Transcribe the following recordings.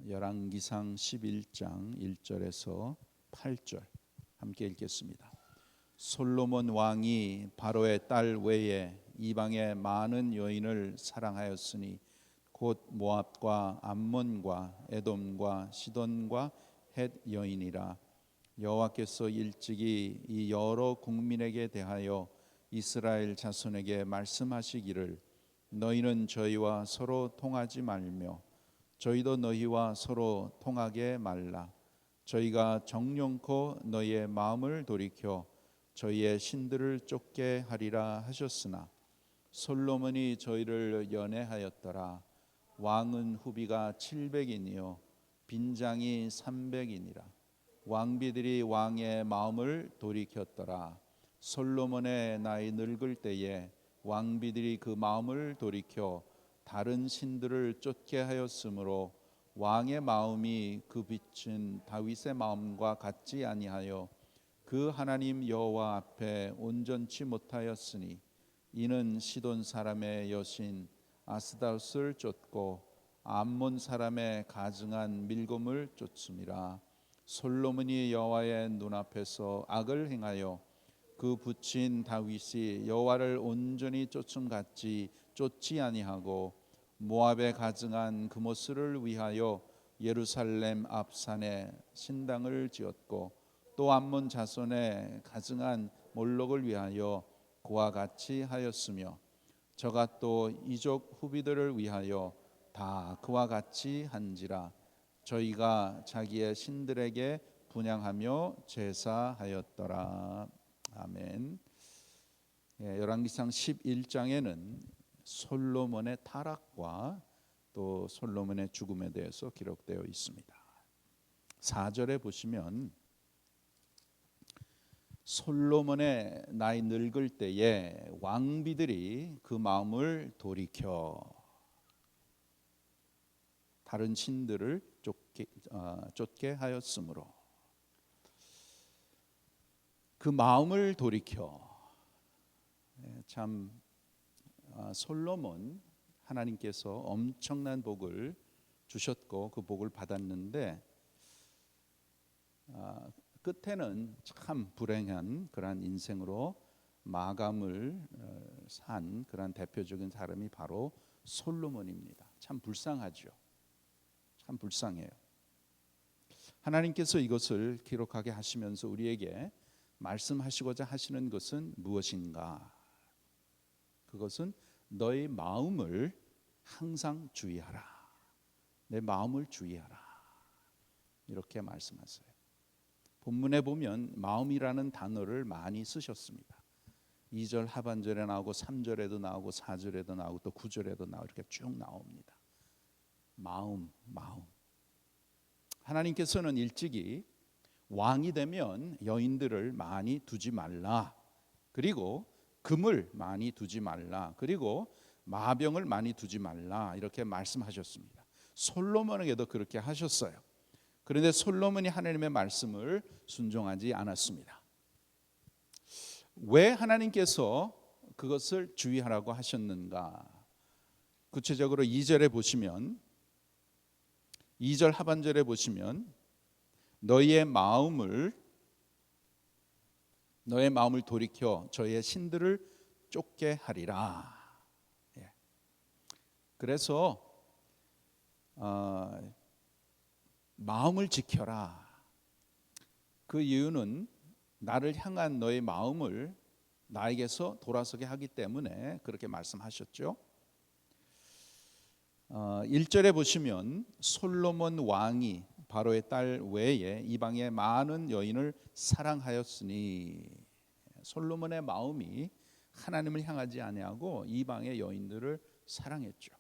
열왕기상 11장 1절에서 8절 함께 읽겠습니다. 솔로몬 왕이 바로의 딸 외에 이방의 많은 여인을 사랑하였으니 곧 모압과 암몬과 에돔과 시돈과 헷 여인이라. 여호와께서 일찍이 이 여러 국민에게 대하여 이스라엘 자손에게 말씀하시기를 너희는 저희와 서로 통하지 말며 저희도 너희와 서로 통하게 말라. 저희가 정령코 너희의 마음을 돌이켜 저희의 신들을 쫓게 하리라 하셨으나 솔로몬이 저희를 연애하였더라. 왕은 후비가 700이니요 빈장이 300이니라. 왕비들이 왕의 마음을 돌이켰더라. 솔로몬의 나이 늙을 때에 왕비들이 그 마음을 돌이켜 다른 신들을 쫓게 하였으므로 왕의 마음이 그 빛은 다윗의 마음과 같지 아니하여 그 하나님 여호와 앞에 온전치 못하였으니 이는 시돈 사람의 여신 아스다롯을 쫓고 암몬 사람의 가증한 밀곰을 쫓음이라. 솔로몬이 여호와의 눈앞에서 악을 행하여 그 붙인 다윗이 여호와를 온전히 쫓음 같이 쫓지 아니하고 모압에 가증한 그모스를 위하여 예루살렘 앞산에 신당을 지었고 또 암몬 자손의 가증한 몰록을 위하여 그와 같이 하였으며 저가 또 이족 후비들을 위하여 다 그와 같이 한지라. 저희가 자기의 신들에게 분향하며 제사하였더라. 아멘. 열왕기상 11장에는 솔로몬의 타락과 또 솔로몬의 죽음에 대해서 기록되어 있습니다. 4절에 보시면 솔로몬의 나이 늙을 때에 왕비들이 그 마음을 돌이켜 다른 신들을 쫓게 하였으므로 그 마음을 돌이켜 참 솔로몬 하나님께서 엄청난 복을 주셨고 그 복을 받았는데 끝에는 참 불행한 그러한 인생으로 마감을 산 그러한 대표적인 사람이 바로 솔로몬입니다. 참 불쌍하죠. 참 불쌍해요. 하나님께서 이것을 기록하게 하시면서 우리에게 말씀하시고자 하시는 것은 무엇인가? 그것은 너의 마음을 항상 주의하라. 내 마음을 주의하라. 이렇게 말씀하세요. 본문에 보면 마음이라는 단어를 많이 쓰셨습니다. 2절 하반절에 나오고 3절에도 나오고 4절에도 나오고 또 9절에도 나오고 이렇게 쭉 나옵니다. 마음. 하나님께서는 일찍이 왕이 되면 여인들을 많이 두지 말라. 그리고 금을 많이 두지 말라. 그리고 마병을 많이 두지 말라. 이렇게 말씀하셨습니다. 솔로몬에게도 그렇게 하셨어요. 그런데 솔로몬이 하나님의 말씀을 순종하지 않았습니다. 왜 하나님께서 그것을 주의하라고 하셨는가? 구체적으로 2절에 보시면 2절 하반절에 보시면 너의 마음을 돌이켜 저의 신들을 쫓게 하리라. 그래서 마음을 지켜라. 그 이유는 나를 향한 너의 마음을 나에게서 돌아서게 하기 때문에 그렇게 말씀하셨죠. 1절에 보시면 솔로몬 왕이 바로의 딸 외에 이방의 많은 여인을 사랑하였으니 솔로몬의 마음이 하나님을 향하지 아니하고 이방의 여인들을 사랑했죠.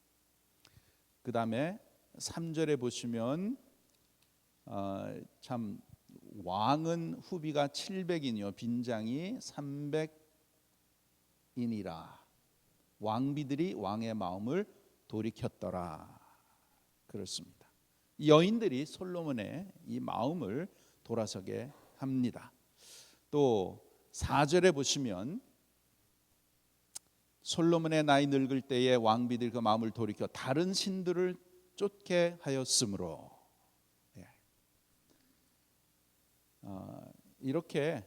그 다음에 3절에 보시면 참 왕은 후비가 700이니요 빈장이 300이니라. 왕비들이 왕의 마음을 돌이켰더라. 그렇습니다. 여인들이 솔로몬의 이 마음을 돌아서게 합니다. 또 4절에 보시면 솔로몬의 나이 늙을 때에 왕비들이 그 마음을 돌이켜 다른 신들을 쫓게 하였으므로 이렇게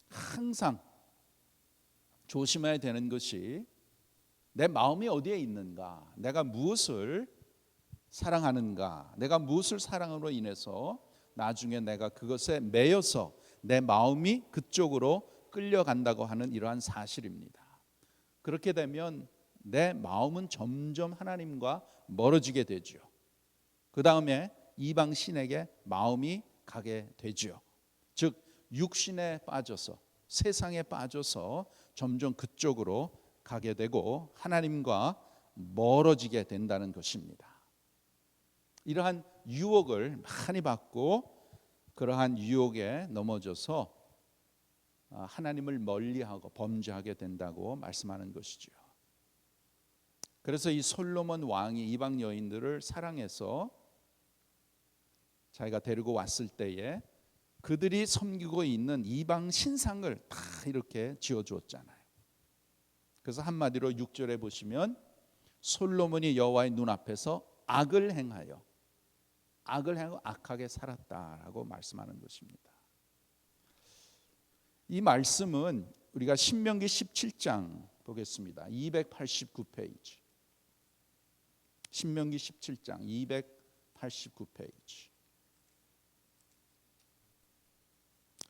항상 조심해야 되는 것이 내 마음이 어디에 있는가, 내가 무엇을 사랑하는가, 내가 무엇을 사랑으로 인해서 나중에 내가 그것에 매여서 내 마음이 그쪽으로 끌려간다고 하는 이러한 사실입니다. 그렇게 되면 내 마음은 점점 하나님과 멀어지게 되죠. 그 다음에 이방 신에게 마음이 가게 되죠. 즉 육신에 빠져서, 세상에 빠져서 점점 그쪽으로 가게 되고 하나님과 멀어지게 된다는 것입니다. 이러한 유혹을 많이 받고 그러한 유혹에 넘어져서 하나님을 멀리하고 범죄하게 된다고 말씀하는 것이죠. 그래서 이 솔로몬 왕이 이방 여인들을 사랑해서 자기가 데리고 왔을 때에 그들이 섬기고 있는 이방 신상을 다 이렇게 지어주었잖아요. 그래서 한마디로 6절에 보시면 솔로몬이 여호와의 눈앞에서 악을 행하여 악하게 살았다라고 말씀하는 것입니다. 이 말씀은 우리가 신명기 17장 보겠습니다. 289페이지. 신명기 17장 289페이지.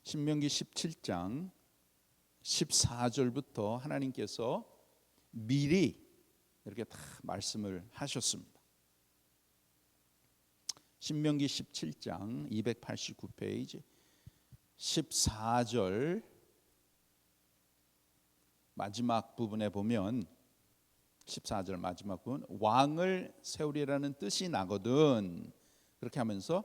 신명기 17장 14절부터 하나님께서 미리 이렇게 다 말씀을 하셨습니다. 신명기 17장 289페이지 14절 마지막 부분에 보면 14절 마지막 부분 왕을 세우리라는 뜻이 나거든. 그렇게 하면서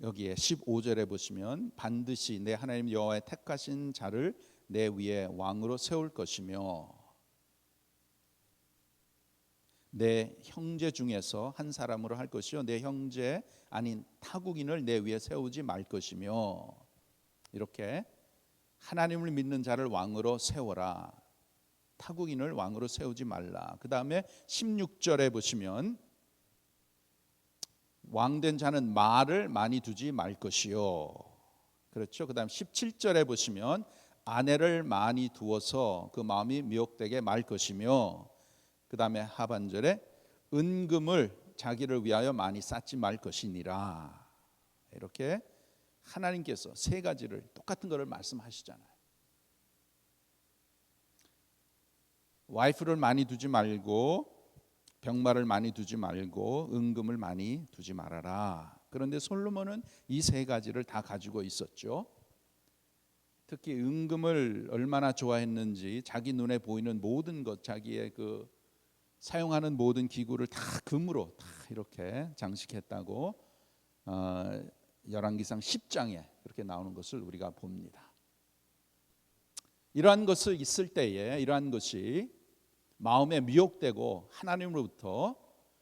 여기에 15절에 보시면 반드시 내 하나님 여호와의 택하신 자를 내 위에 왕으로 세울 것이며 내 형제 중에서 한 사람으로 할 것이요 내 형제 아닌 타국인을 내 위에 세우지 말 것이며 이렇게 하나님을 믿는 자를 왕으로 세워라. 타국인을 왕으로 세우지 말라. 그 다음에 16절에 보시면 왕된 자는 말을 많이 두지 말 것이요. 그렇죠. 그 다음 17절에 보시면 아내를 많이 두어서 그 마음이 미혹되게 말 것이며 그 다음에 하반절에 은금을 자기를 위하여 많이 쌓지 말 것이니라. 이렇게 하나님께서 세 가지를 똑같은 것을 말씀하시잖아요. 와이프를 많이 두지 말고 병마를 많이 두지 말고 은금을 많이 두지 말아라. 그런데 솔로몬은 이 세 가지를 다 가지고 있었죠. 특히 은금을 얼마나 좋아했는지 자기 눈에 보이는 모든 것, 자기의 그 사용하는 모든 기구를 다 금으로 다 이렇게 장식했다고 열왕기상 10장에 그렇게 나오는 것을 우리가 봅니다. 이러한 것을 있을 때에 이러한 것이 마음에 미혹되고 하나님으로부터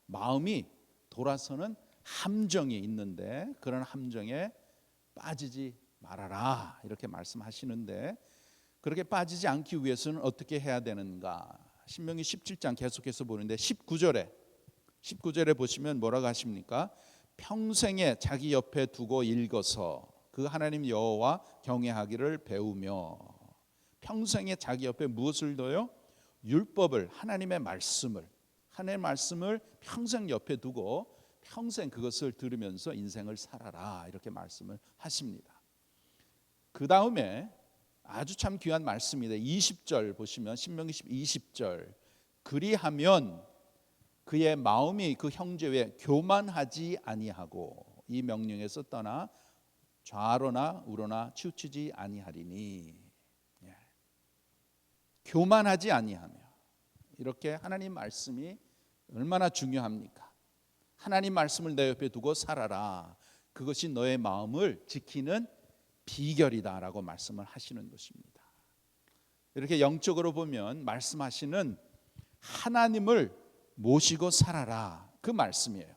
마음이 돌아서는 함정이 있는데 그런 함정에 빠지지 말아라 이렇게 말씀하시는데 그렇게 빠지지 않기 위해서는 어떻게 해야 되는가? 신명기 17장 계속해서 보는데 19절에 보시면 뭐라고 하십니까? 평생에 자기 옆에 두고 읽어서 그 하나님 여호와 경외하기를 배우며 평생에 자기 옆에 무엇을 둬요? 율법을 하나님의 말씀을 평생 옆에 두고 평생 그것을 들으면서 인생을 살아라 이렇게 말씀을 하십니다. 그 다음에 아주 참 귀한 말씀입니다. 20절 보시면 신명기 20절 그리하면 그의 마음이 그 형제 외에 교만하지 아니하고 이 명령에서 떠나 좌로나 우로나 치우치지 아니하리니 교만하지 아니하며 이렇게 하나님 말씀이 얼마나 중요합니까? 하나님 말씀을 내 옆에 두고 살아라. 그것이 너의 마음을 지키는 비결이다라고 말씀을 하시는 것입니다. 이렇게 영적으로 보면 말씀하시는 하나님을 모시고 살아라 그 말씀이에요.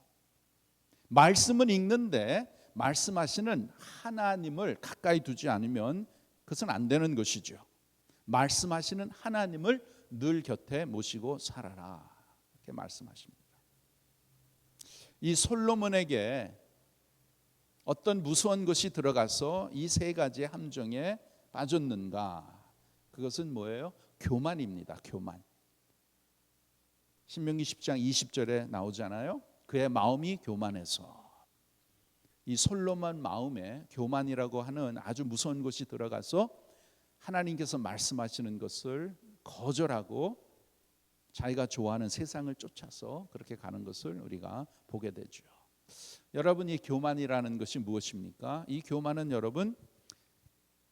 말씀은 읽는데 말씀하시는 하나님을 가까이 두지 않으면 그것은 안 되는 것이죠. 말씀하시는 하나님을 늘 곁에 모시고 살아라 이렇게 말씀하십니다. 이 솔로몬에게 어떤 무서운 것이 들어가서 이 세 가지 함정에 빠졌는가? 그것은 뭐예요? 교만입니다. 교만. 신명기 10장 20절에 나오잖아요. 그의 마음이 교만해서. 이 솔로몬 마음에 교만이라고 하는 아주 무서운 것이 들어가서 하나님께서 말씀하시는 것을 거절하고 자기가 좋아하는 세상을 쫓아서 그렇게 가는 것을 우리가 보게 되죠. 여러분, 이 교만이라는 것이 무엇입니까? 이 교만은 여러분,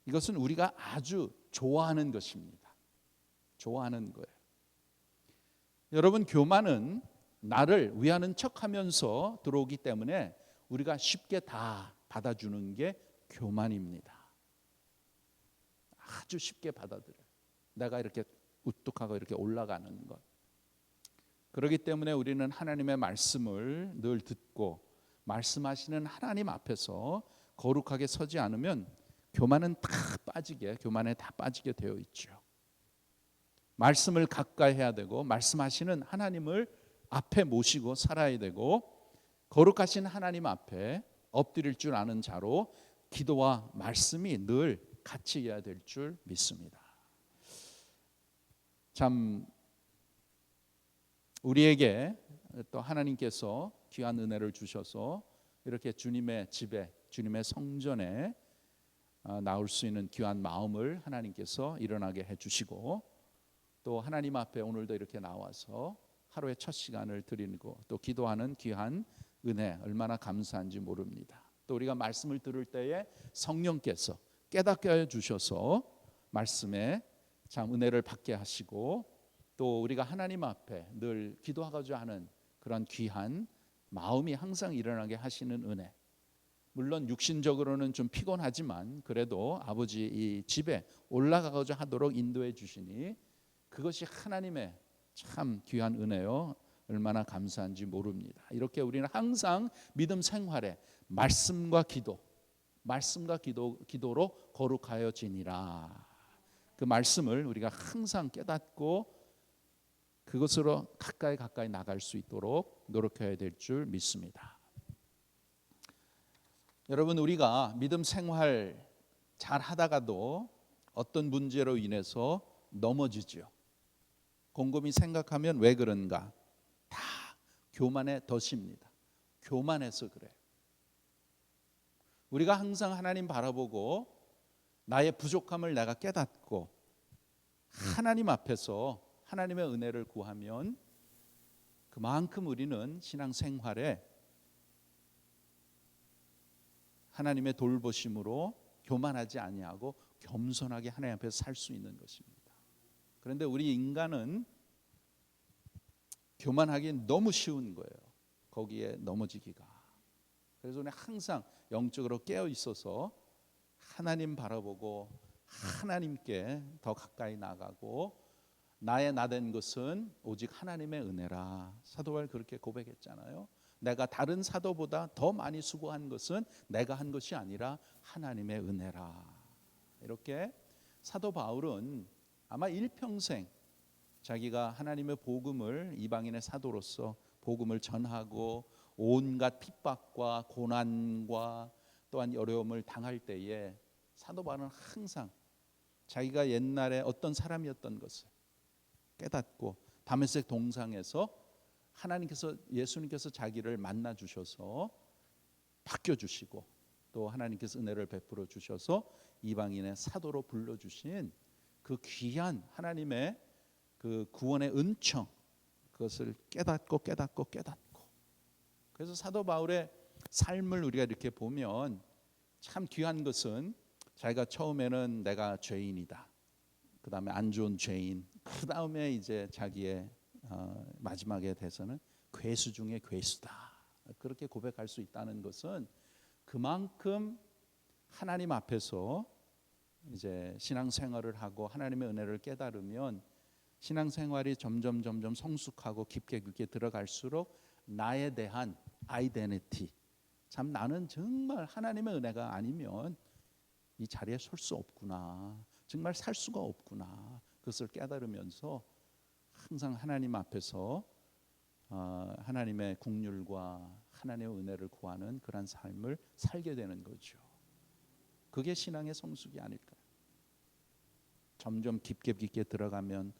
이것은 우리가 아주 좋아하는 것입니다. 좋아하는 거예요. 여러분, 교만은 나를 위하는 척하면서 들어오기 때문에 우리가 쉽게 다 받아주는 게 교만입니다. 아주 쉽게 받아들여요. 내가 이렇게 우뚝하고 이렇게 올라가는 것. 그렇기 때문에 우리는 하나님의 말씀을 늘 듣고 말씀하시는 하나님 앞에서 거룩하게 서지 않으면 교만에 다 빠지게 되어 있죠. 말씀을 가까이 해야 되고 말씀하시는 하나님을 앞에 모시고 살아야 되고 거룩하신 하나님 앞에 엎드릴 줄 아는 자로 기도와 말씀이 늘 같이 해야 될 줄 믿습니다. 참 우리에게 또 하나님께서 귀한 은혜를 주셔서 이렇게 주님의 집에, 주님의 성전에 나올 수 있는 귀한 마음을 하나님께서 일어나게 해주시고 또 하나님 앞에 오늘도 이렇게 나와서 하루의 첫 시간을 드리고 또 기도하는 귀한 은혜 얼마나 감사한지 모릅니다. 또 우리가 말씀을 들을 때에 성령께서 깨닫게 해 주셔서 말씀에 참 은혜를 받게 하시고 또 우리가 하나님 앞에 늘 기도하고자 하는 그런 귀한 마음이 항상 일어나게 하시는 은혜. 물론 육신적으로는 좀 피곤하지만 그래도 아버지 이 집에 올라가고자 하도록 인도해 주시니 그것이 하나님의 참 귀한 은혜요. 얼마나 감사한지 모릅니다. 이렇게 우리는 항상 믿음 생활에 말씀과 기도로 거룩하여지니라. 그 말씀을 우리가 항상 깨닫고 그것으로 가까이 나갈 수 있도록 노력해야 될 줄 믿습니다. 여러분, 우리가 믿음 생활 잘 하다가도 어떤 문제로 인해서 넘어지죠. 곰곰이 생각하면 왜 그런가? 다 교만의 덫입니다. 교만해서 그래요. 우리가 항상 하나님 바라보고 나의 부족함을 내가 깨닫고 하나님 앞에서 하나님의 은혜를 구하면 그만큼 우리는 신앙생활에 하나님의 돌보심으로 교만하지 아니하고 겸손하게 하나님 앞에서 살 수 있는 것입니다. 그런데 우리 인간은 교만하기 너무 쉬운 거예요. 거기에 넘어지기가. 그래서 우리는 항상 영적으로 깨어 있어서 하나님 바라보고 하나님께 더 가까이 나가고 나의 나된 것은 오직 하나님의 은혜라. 사도 바울이 그렇게 고백했잖아요. 내가 다른 사도보다 더 많이 수고한 것은 내가 한 것이 아니라 하나님의 은혜라. 이렇게 사도 바울은 아마 일평생 자기가 하나님의 복음을 이방인의 사도로서 복음을 전하고 온갖 핍박과 고난과 또한 어려움을 당할 때에 사도 바울은 항상 자기가 옛날에 어떤 사람이었던 것을 깨닫고 다메섹 동상에서 하나님께서 예수님께서 자기를 만나 주셔서 바뀌어 주시고 또 하나님께서 은혜를 베풀어 주셔서 이방인의 사도로 불러 주신 그 귀한 하나님의 그 구원의 은총 그것을 깨닫고 그래서 사도 바울의 삶을 우리가 이렇게 보면 참 귀한 것은 자기가 처음에는 내가 죄인이다. 그다음에 안 좋은 죄인. 그다음에 이제 자기의 마지막에 대해서는 괴수 중에 괴수다. 그렇게 고백할 수 있다는 것은 그만큼 하나님 앞에서 이제 신앙생활을 하고 하나님의 은혜를 깨달으면 신앙생활이 점점 성숙하고 깊게 들어갈수록 나에 대한 아이덴티티, 참 나는 정말 하나님의 은혜가 아니면 이 자리에 설 수 없구나, 정말 살 수가 없구나, 그것을 깨달으면서 항상 하나님 앞에서 하나님의 긍휼과 하나님의 은혜를 구하는 그런 삶을 살게 되는 거죠. 그게 신앙의 성숙이 아닐까요? 점점 깊게 들어가면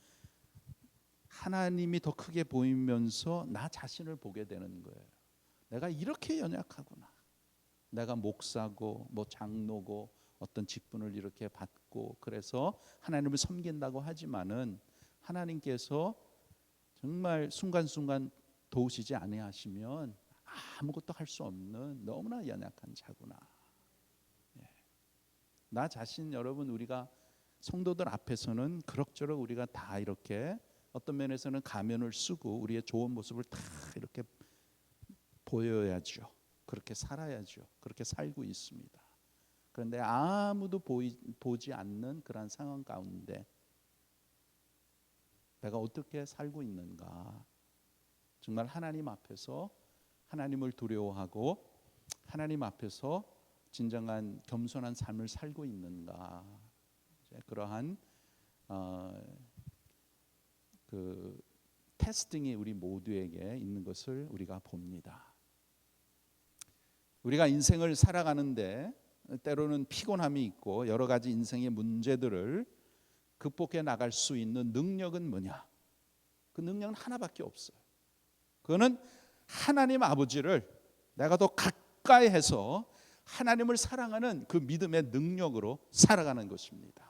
하나님이 더 크게 보이면서 나 자신을 보게 되는 거예요. 내가 이렇게 연약하구나. 내가 목사고 뭐 장로고 어떤 직분을 이렇게 받고 그래서 하나님을 섬긴다고 하지만은 하나님께서 정말 순간순간 도우시지 아니하시면 아무것도 할 수 없는 너무나 연약한 자구나. 나 자신 여러분 우리가 성도들 앞에서는 그럭저럭 우리가 다 이렇게 어떤 면에서는 가면을 쓰고 우리의 좋은 모습을 다 이렇게 보여야죠. 그렇게 살아야죠. 그렇게 살고 있습니다. 그런데 아무도 보지 않는 그런 상황 가운데 내가 어떻게 살고 있는가? 정말 하나님 앞에서 하나님을 두려워하고 하나님 앞에서 진정한 겸손한 삶을 살고 있는가? 그러한 그 테스팅이 우리 모두에게 있는 것을 우리가 봅니다. 우리가 인생을 살아가는데 때로는 피곤함이 있고 여러 가지 인생의 문제들을 극복해 나갈 수 있는 능력은 뭐냐? 그 능력은 하나밖에 없어요. 그거는 하나님 아버지를 내가 더 가까이 해서 하나님을 사랑하는 그 믿음의 능력으로 살아가는 것입니다.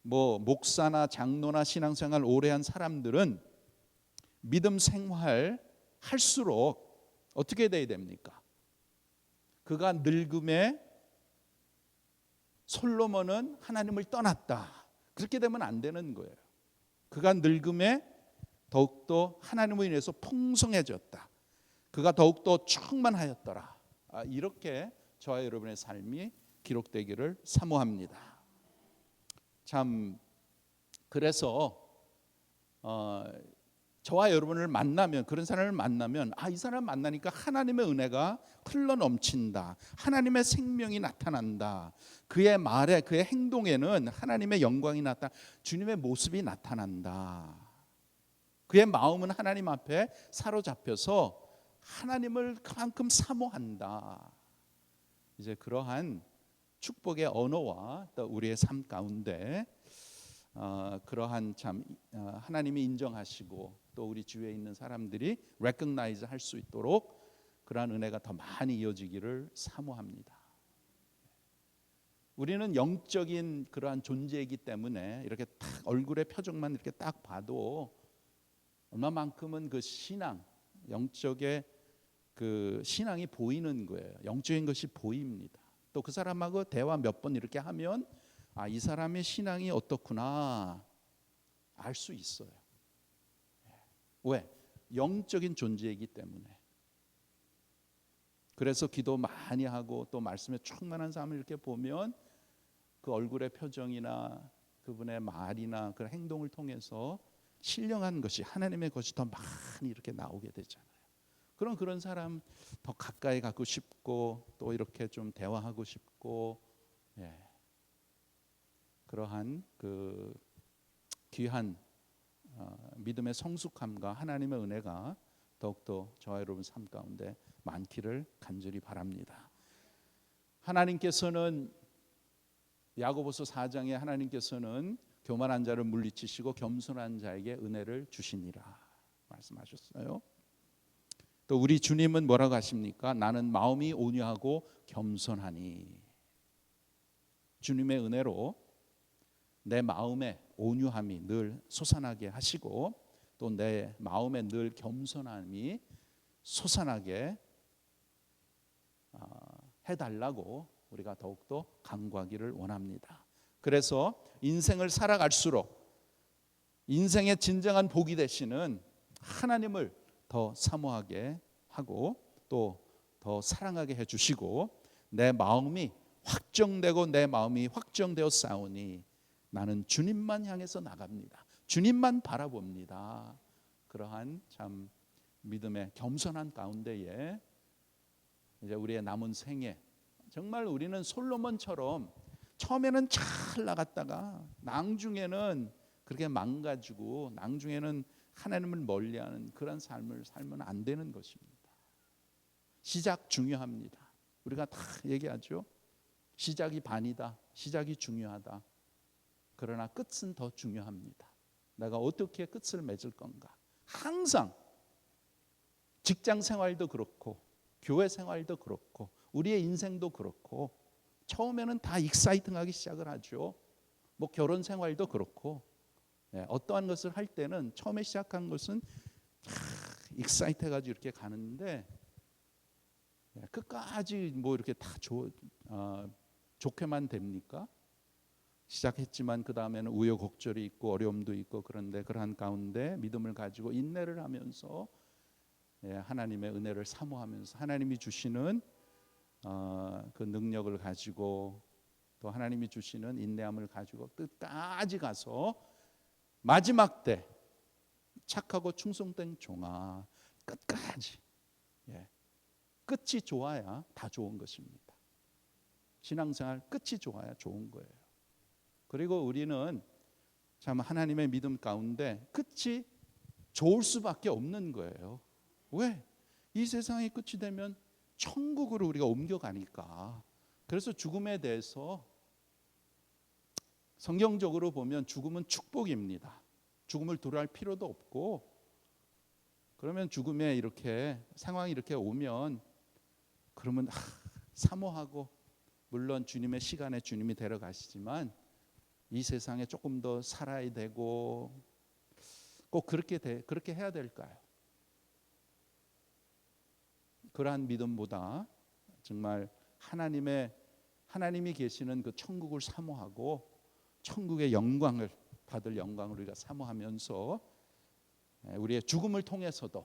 뭐 목사나 장로나 신앙생활 오래 한 사람들은 믿음 생활 할수록 어떻게 돼야 됩니까? 그가 늙음에 솔로몬은 하나님을 떠났다. 그렇게 되면 안 되는 거예요. 그가 늙음에 더욱더 하나님으로 인해서 풍성해졌다. 그가 더욱더 충만하였더라. 이렇게 저와 여러분의 삶이 기록되기를 사모합니다. 참 그래서 저와 여러분을 만나면 그런 사람을 만나면 이 사람 만나니까 하나님의 은혜가 흘러 넘친다. 하나님의 생명이 나타난다. 그의 말에 그의 행동에는 하나님의 영광이 나타나 주님의 모습이 나타난다. 그의 마음은 하나님 앞에 사로잡혀서 하나님을 그만큼 사모한다. 이제 그러한 축복의 언어와 또 우리의 삶 가운데 그러한 참 하나님이 인정하시고 또 우리 주위에 있는 사람들이 recognize 할 수 있도록 그러한 은혜가 더 많이 이어지기를 사모합니다. 우리는 영적인 그러한 존재이기 때문에 이렇게 딱 얼굴의 표정만 이렇게 딱 봐도 얼마만큼은 그 신앙, 영적의 그 신앙이 보이는 거예요. 영적인 것이 보입니다. 또 그 사람하고 대화 몇 번 이렇게 하면 이 사람의 신앙이 어떻구나 알 수 있어요. 왜? 영적인 존재이기 때문에. 그래서 기도 많이 하고 또 말씀에 충만한 사람을 이렇게 보면 그 얼굴의 표정이나 그분의 말이나 그 행동을 통해서 신령한 것이 하나님의 것이 더 많이 이렇게 나오게 되잖아요. 그럼 그런 사람 더 가까이 가고 싶고 또 이렇게 좀 대화하고 싶고 그러한 그 귀한 믿음의 성숙함과 하나님의 은혜가 더욱더 저와 여러분 삶 가운데 많기를 간절히 바랍니다. 하나님께서는 야고보서 4장에 하나님께서는 교만한 자를 물리치시고 겸손한 자에게 은혜를 주시니라 말씀하셨어요. 또 우리 주님은 뭐라고 하십니까? 나는 마음이 온유하고 겸손하니. 주님의 은혜로 내 마음의 온유함이 늘 솟아나게 하시고 또 내 마음에 늘 겸손함이 솟아나게 해달라고 우리가 더욱더 간구하기를 원합니다. 그래서 인생을 살아갈수록 인생의 진정한 복이 되시는 하나님을 더 사모하게 하고 또 더 사랑하게 해주시고 내 마음이 확정되고 내 마음이 확정되어 싸우니 나는 주님만 향해서 나갑니다. 주님만 바라봅니다. 그러한 참 믿음의 겸손한 가운데에 이제 우리의 남은 생에 정말 우리는 솔로몬처럼 처음에는 잘 나갔다가 나중에는 그렇게 망가지고 나중에는 하나님을 멀리하는 그런 삶을 살면 안 되는 것입니다. 시작 중요합니다. 우리가 다 얘기하죠. 시작이 반이다. 시작이 중요하다. 그러나 끝은 더 중요합니다. 내가 어떻게 끝을 맺을 건가. 항상 직장 생활도 그렇고 교회 생활도 그렇고 우리의 인생도 그렇고 처음에는 다 익사이팅하기 시작을 하죠. 뭐 결혼 생활도 그렇고 어떠한 것을 할 때는 처음에 시작한 것은 익사이트해가지고 이렇게 가는데 끝까지 뭐 이렇게 다 좋게만 됩니까? 시작했지만 그 다음에는 우여곡절이 있고 어려움도 있고 그런데 그러한 가운데 믿음을 가지고 인내를 하면서 하나님의 은혜를 사모하면서 하나님이 주시는 그 능력을 가지고 또 하나님이 주시는 인내함을 가지고 끝까지 가서 마지막 때 착하고 충성된 종아 끝까지 끝이 좋아야 다 좋은 것입니다. 신앙생활 끝이 좋아야 좋은 거예요. 그리고 우리는 참 하나님의 믿음 가운데 끝이 좋을 수밖에 없는 거예요. 왜? 이 세상의 끝이 되면 천국으로 우리가 옮겨가니까. 그래서 죽음에 대해서 성경적으로 보면 죽음은 축복입니다. 죽음을 두려워할 필요도 없고 그러면 죽음에 이렇게 상황이 이렇게 오면 그러면 사모하고 물론 주님의 시간에 주님이 데려가시지만 이 세상에 조금 더 살아야 되고 꼭 그렇게 해야 될까요? 그러한 믿음보다 정말 하나님이 계시는 그 천국을 사모하고 천국의 영광을 받을 영광을 우리가 사모하면서 우리의 죽음을 통해서도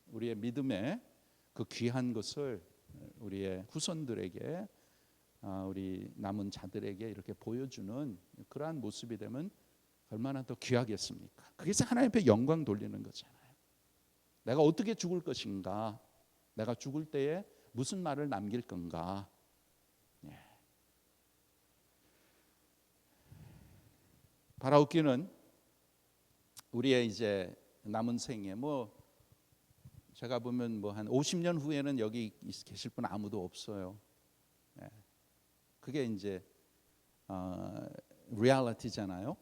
우리의 믿음의 그 귀한 것을 우리의 후손들에게 우리 남은 자들에게 이렇게 보여주는 그러한 모습이 되면 얼마나 더 귀하겠습니까? 그게 하나님 앞에 영광 돌리는 거잖아요. 내가 어떻게 죽을 것인가? 내가 죽을 때에 무슨 말을 남길 건가? 바라옵기는 우리의 이제 남은 생에 제가 보면 한 50년 후에는 여기 계실 분 아무도 없어요. 그게 이제 리얼리티잖아요.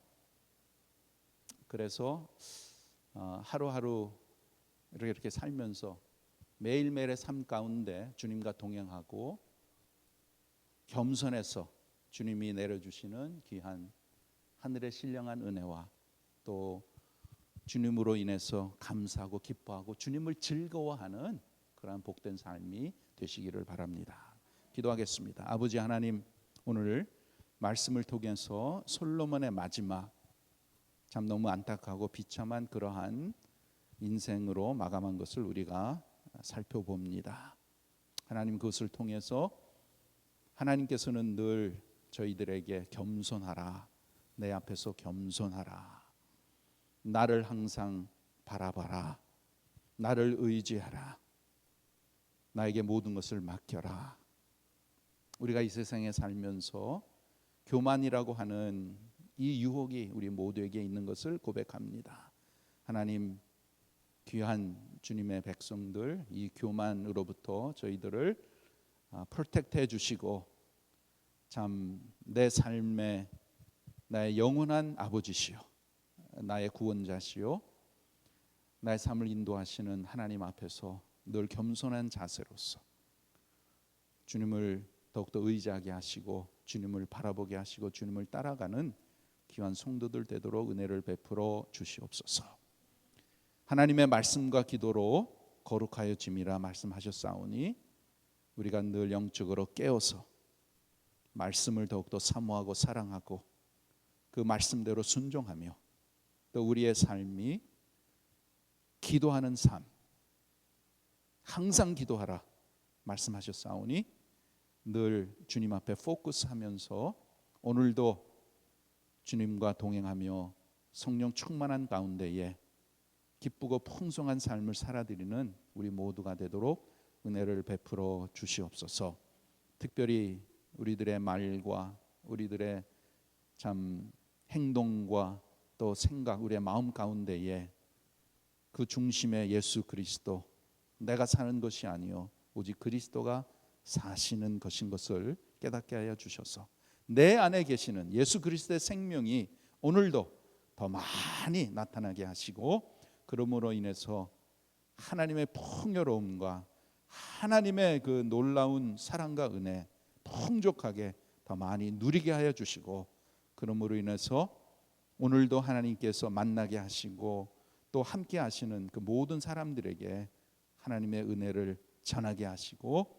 그래서 하루하루 이렇게 살면서 매일매일의 삶 가운데 주님과 동행하고 겸손해서 주님이 내려주시는 귀한 하늘의 신령한 은혜와 또 주님으로 인해서 감사하고 기뻐하고 주님을 즐거워하는 그러한 복된 삶이 되시기를 바랍니다. 기도하겠습니다. 아버지 하나님, 오늘 말씀을 통해서 솔로몬의 마지막 참 너무 안타까고 비참한 그러한 인생으로 마감한 것을 우리가 살펴봅니다. 하나님, 그것을 통해서 하나님께서는 늘 저희들에게 겸손하라, 내 앞에서 겸손하라, 나를 항상 바라봐라, 나를 의지하라, 나에게 모든 것을 맡겨라. 우리가 이 세상에 살면서 교만이라고 하는 이 유혹이 우리 모두에게 있는 것을 고백합니다. 하나님, 귀한 주님의 백성들 이 교만으로부터 저희들을 프로텍트해 주시고 참 내 삶에 나의 영원한 아버지시요, 나의 구원자시요, 나의 삶을 인도하시는 하나님 앞에서 늘 겸손한 자세로서 주님을 더욱더 의지하게 하시고 주님을 바라보게 하시고 주님을 따라가는 귀한 성도들 되도록 은혜를 베풀어 주시옵소서. 하나님의 말씀과 기도로 거룩하여 짐이라 말씀하셨사오니 우리가 늘 영적으로 깨어서 말씀을 더욱더 사모하고 사랑하고 그 말씀대로 순종하며 또 우리의 삶이 기도하는 삶, 항상 기도하라 말씀하셨사오니 늘 주님 앞에 포커스하면서 오늘도 주님과 동행하며 성령 충만한 가운데에 기쁘고 풍성한 삶을 살아드리는 우리 모두가 되도록 은혜를 베풀어 주시옵소서. 특별히 우리들의 말과 우리들의 참 행동과 또 생각, 우리의 마음 가운데에 그 중심에 예수 그리스도, 내가 사는 것이 아니요 오직 그리스도가 사시는 것인 것을 깨닫게 하여 주셔서 내 안에 계시는 예수 그리스도의 생명이 오늘도 더 많이 나타나게 하시고, 그러므로 인해서 하나님의 풍요로움과 하나님의 그 놀라운 사랑과 은혜 풍족하게 더 많이 누리게 하여 주시고, 그러므로 인해서 오늘도 하나님께서 만나게 하시고 또 함께 하시는 그 모든 사람들에게 하나님의 은혜를 전하게 하시고,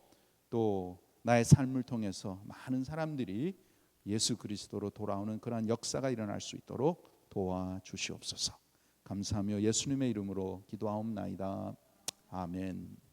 또 나의 삶을 통해서 많은 사람들이 예수 그리스도로 돌아오는 그러한 역사가 일어날 수 있도록 도와주시옵소서. 감사하며 예수님의 이름으로 기도하옵나이다. 아멘.